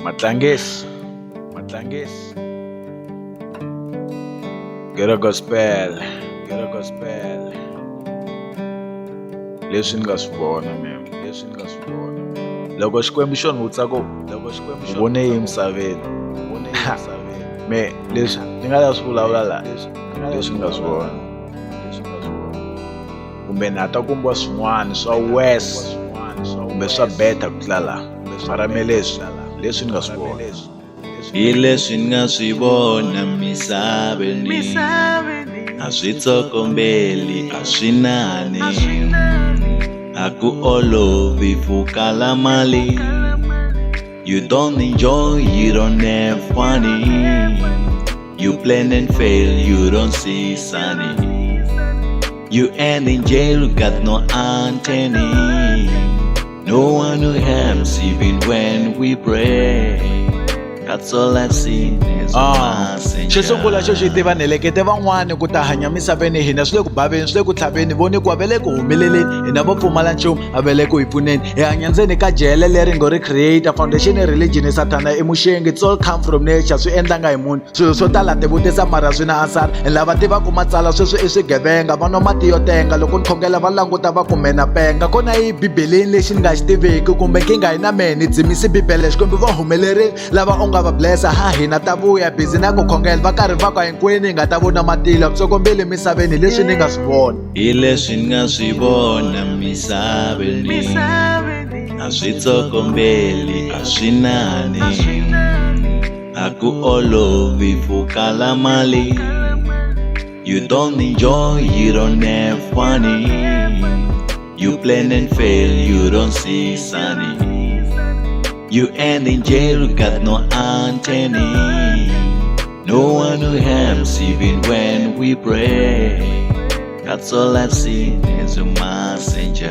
Matlangis. Get a gospel. Leswi ni nga swi vona mem. Loko Xikwembu xo nhutsa ku u vone yi emisaveni. Me leswi ni nga ta swi vulavula la leswi ni nga swi vona. Kumbe na ta kombiwa swin'wana swa worse kumbe swa better ku tlula la. Mara me leswi ni nga swi vona. Hi leswi ni nga swi vona misaveni, a swi tsokombeli, a swi nani, a ku olovi fukala mali. You don't enjoy, you don't have funny, you plan and fail, you don't see sunny. You end in jail, got no antennae, no one who helps even when we pray. That's all I've seen is xo sungula xo xi tiva ni lekete van'wani ku ta hanya misaveni hina swi le ku baveni swi le ku tlhaveni voni ku a ve le ku humeleleni hina vo pfumala nchumu a ve le ku hi pfuneni hi hanya ndzeni ka jele leri ngo ri creator foundation religion satana i muxengi. It's all come from nature, swi endlanga hi munhu swilo swo tala ti vutisa mara swi na ansara. Lava tivaku matsala sweswi i swigevenga va nwa mati yo tenga loko ni khongela va languta va kumena penga. Kona hi bibeleni lexi ni nga xi tiveki kumbe nkingha hi na mehe ni dzimisi bibele xikwembu va humelerile lava u nga va blessa ha hina ta vuya busy na ku khongela va karhi va ka hinkwenu hi nga ta vona matilo tsokombeli misaveni leswi ni nga swi vona. Hi leswi ni nga swi vona misaveni, a swi tsokombeli, a swi nani, a ku olovi fukala mali. You don't enjoy, you don't have funny, you plan and fail, you don't see sunny. You end in jail, got no antennae, no one who helps even when we pray. That's all I've seen is a messenger.